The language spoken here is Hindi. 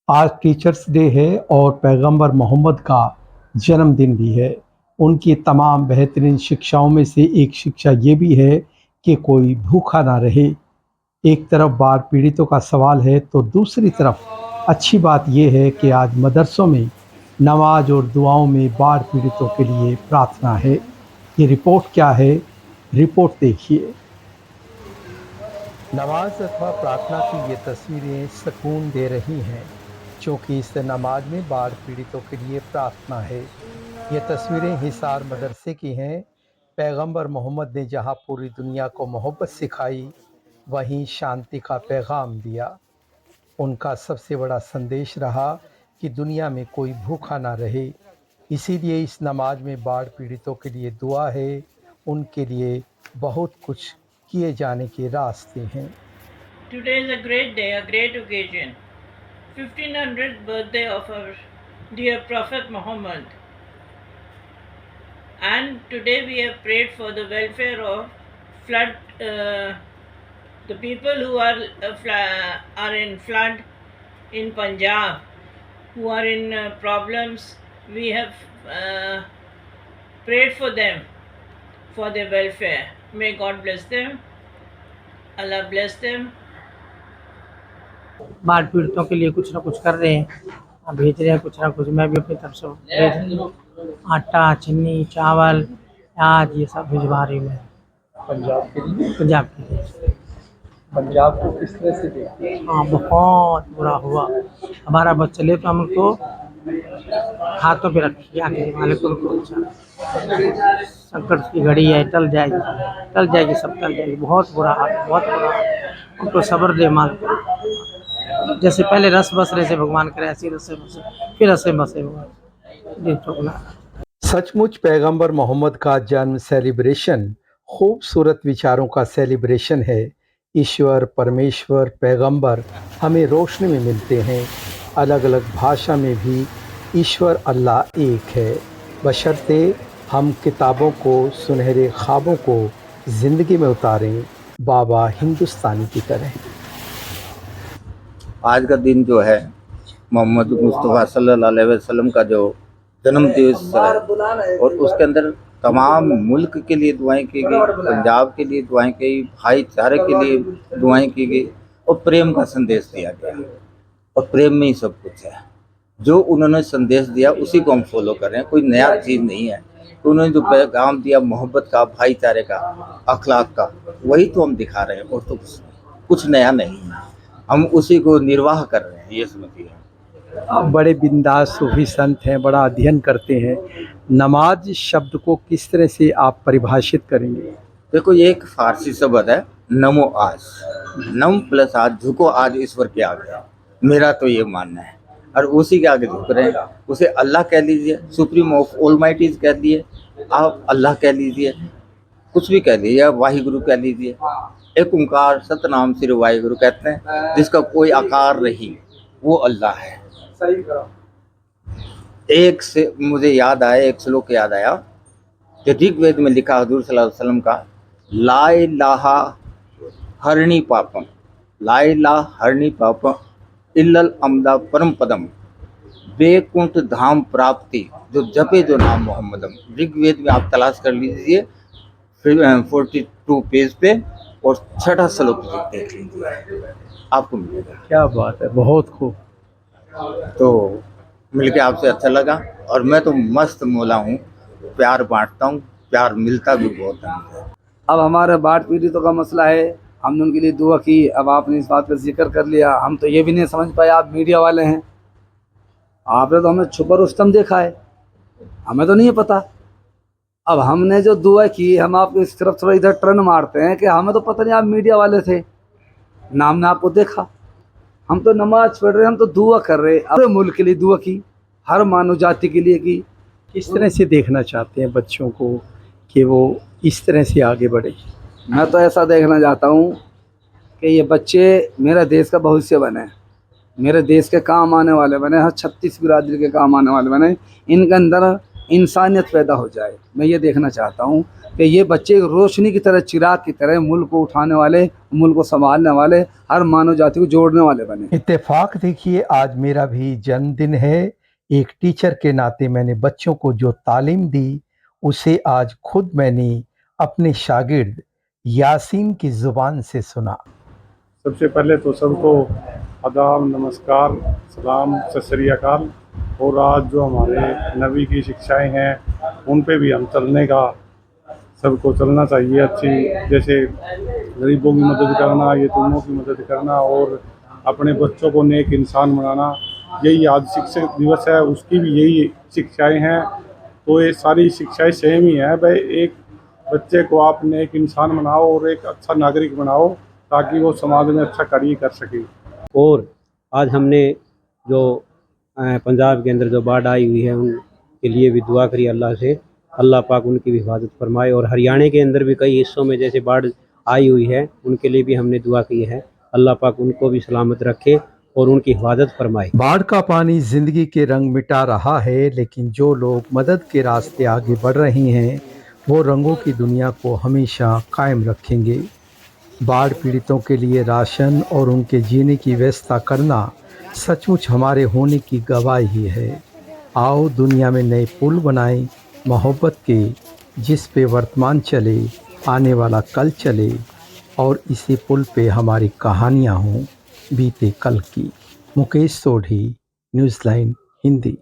आज टीचर्स डे है और पैगंबर मोहम्मद का जन्मदिन भी है। उनकी तमाम बेहतरीन शिक्षाओं में से एक शिक्षा ये भी है कि कोई भूखा ना रहे। एक तरफ बाढ़ पीड़ितों का सवाल है तो दूसरी तरफ अच्छी बात यह है कि आज मदरसों में नमाज और दुआओं में बाढ़ पीड़ितों के लिए प्रार्थना है। ये रिपोर्ट क्या है, रिपोर्ट देखिए। नमाज अथवा प्रार्थना की ये तस्वीरें सुकून दे रही हैं, क्योंकि इस नमाज में बाढ़ पीड़ितों के लिए प्रार्थना है। ये तस्वीरें हिसार मदरसे की हैं। पैगंबर मोहम्मद ने जहाँ पूरी दुनिया को मोहब्बत सिखाई, वहीं शांति का पैगाम दिया। उनका सबसे बड़ा संदेश रहा कि दुनिया में कोई भूखा ना रहे। इसीलिए इस नमाज में बाढ़ पीड़ितों के लिए दुआ है। उनके लिए बहुत कुछ किए जाने के रास्ते हैं। Today is a great day, a great occasion. 1500th birthday of our dear Prophet Muhammad. And today we have prayed for the welfare of flood, the people who are in flood in Punjab, who are in problems. We have prayed for them, for their welfare. May God bless them. Allah bless them. बाढ़ पीड़ितों के लिए कुछ ना कुछ कर रहे हैं, भेज रहे हैं कुछ ना कुछ। मैं भी अपनी तरफ से भेज, आटा, चीनी, चावल, प्याज, ये सब भिजवा रही हूँ मैं पंजाब के लिए पंजाब के लिए। पंजाब को किस तरह से देखते हैं? हाँ, बहुत बुरा हुआ। हमारा बस चले तो हम उनको हाथों पे रखिए, आके मालिक को संकट की घड़ी है, टल जाएगी, टल जाएगी, सब टल जाएगी। बहुत बुरा हाल, बहुत बुरा हाल। उनको सब्र दे मालिक, जैसे पहले रस बस रहे थे भगवान करे, ऐसी रसे बसे, फिर रसे बसे भगवान जी ठोकना। सचमुच पैगंबर मोहम्मद का जन्म सेलिब्रेशन खूबसूरत विचारों का सेलिब्रेशन है। ईश्वर, परमेश्वर, पैगंबर हमें रोशनी में मिलते हैं। अलग अलग भाषा में भी ईश्वर अल्लाह एक है, बशर्ते हम किताबों को, सुनहरे ख्वाबों को ज़िंदगी में उतारें, बाबा हिंदुस्तानी की तरह। आज का दिन जो है मोहम्मद मुस्तफ़ा सल्लल्लाहु अलैहि वसल्लम का जो जन्म दिवस है, और उसके अंदर तमाम मुल्क के लिए दुआएं की गई, पंजाब के लिए दुआएं की गई, भाईचारे के लिए दुआएं की गई, और प्रेम का संदेश दिया गया। और प्रेम में ही सब कुछ है। जो उन्होंने संदेश दिया उसी को हम फॉलो कर रहे हैं, कोई नया चीज़ नहीं है। तो उन्होंने जो पैगाम दिया मोहब्बत का, भाईचारे का, अखलाक का, वही तो हम दिखा रहे हैं, और तो कुछ नया नहीं है। हम उसी को निर्वाह कर रहे हैं, ये समझिए। आप बड़े बिंदास सूफी संत हैं, बड़ा अध्ययन करते हैं। नमाज शब्द को किस तरह से आप परिभाषित करेंगे? देखो, ये एक फारसी शब्द है, नमो आज। नम प्लस आज, झुको आज ईश्वर के आगे। मेरा तो ये मानना है, और उसी के आगे झुक रहे हैं। उसे अल्लाह कह लीजिए, सुप्रीम ऑफ ऑलमाइटीज कह दिए, आप अल्लाह कह लीजिए, कुछ भी कह लीजिए, वाहिगुरु कह लीजिए। एक ओंकार सतनाम श्री वाहिगुरु कहते हैं, जिसका कोई आकार नहीं, वो अल्लाह है। एक से मुझे याद आया, एक श्लोक याद आया कि ऋग्वेद में लिखा हजूर सल्लल्लाहु अलैहि वसल्लम का, ला इलाहा हरणी पापम, ला इलाहा हरणी पापम इल्लल अमदा परम पदम, वैकुंठ धाम प्राप्ति जो जपे जो नाम मोहम्मदम। ऋग्वेद में आप तलाश कर लीजिए 42 पेज पे, और 6ठा श्लोक देख लीजिए, आपको मिलेगा। क्या बात है, बहुत खूब। तो मिलके आपसे अच्छा लगा, और मैं तो मस्त मौला हूँ, प्यार बांटता हूँ, प्यार मिलता भी बहुत है। अब हमारे बाढ़ पीड़ितों का मसला है, हमने उनके लिए दुआ की। अब आपने इस बात का जिक्र कर लिया, हम तो ये भी नहीं समझ पाए, आप मीडिया वाले हैं, आपने तो हमें छुपा रुस्तम देखा है, हमें तो नहीं है पता। अब हमने जो दुआ की, हम आपको इस तरफ थोड़ा इधर टर्न मारते हैं कि हमें तो पता नहीं आप मीडिया वाले थे, नाम ने आपको देखा। हम तो नमाज पढ़ रहे हैं, हम तो दुआ कर रहे हैं। पूरे मुल्क के लिए दुआ की, हर मानव जाति के लिए की। किस तरह से देखना चाहते हैं बच्चों को कि वो इस तरह से आगे बढ़े? मैं तो ऐसा देखना चाहता हूँ कि ये बच्चे मेरे देश का भविष्य बने, मेरे देश के काम आने वाले बने, हर 36 बिरादरी के काम आने वाले बने। इनके अंदर इंसानियत पैदा हो जाए। मैं ये देखना चाहता हूँ कि ये बच्चे रोशनी की तरह, चिराग की तरह मुल्क को उठाने वाले, मुल्क को संभालने वाले, हर मानव जाति को जोड़ने वाले बने। इत्तेफाक देखिए, आज मेरा भी जन्मदिन है। एक टीचर के नाते मैंने बच्चों को जो तालीम दी, उसे आज खुद मैंने अपने शागिर्द यासीन की ज़ुबान से सुना। सबसे पहले तो सबको आदाब, नमस्कार, सलाम, सत श्री अकाल। और आज जो हमारे नबी की शिक्षाएं हैं उन पे भी हम चलने का, सबको चलना चाहिए अच्छी, जैसे गरीबों की मदद करना, यतीमों की मदद करना और अपने बच्चों को नेक इंसान बनाना। यही आज शिक्षक दिवस है, उसकी भी यही शिक्षाएं हैं। तो ये सारी शिक्षाएं सेम ही हैं भाई, एक बच्चे को आप नेक इंसान बनाओ और एक अच्छा नागरिक बनाओ ताकि वो समाज में अच्छा कार्य कर सके। और आज हमने जो पंजाब के अंदर जो बाढ़ आई हुई है उनके लिए भी दुआ करी अल्लाह से, अल्लाह पाक उनकी भी हिफाजत फरमाए। और हरियाणा के अंदर भी कई हिस्सों में जैसे बाढ़ आई हुई है, उनके लिए भी हमने दुआ की है, अल्लाह पाक उनको भी सलामत रखे और उनकी हिफाजत फरमाए। बाढ़ का पानी जिंदगी के रंग मिटा रहा है, लेकिन जो लोग मदद के रास्ते आगे बढ़ रहे हैं वो रंगों की दुनिया को हमेशा कायम रखेंगे। बाढ़ पीड़ितों के लिए राशन और उनके जीने की व्यवस्था करना सचमुच हमारे होने की गवाही है। आओ दुनिया में नए पुल बनाएं, मोहब्बत के, जिस पे वर्तमान चले, आने वाला कल चले और इसी पुल पे हमारी कहानियाँ हों बीते कल की। Mukesh Sodhi, news line Hindi.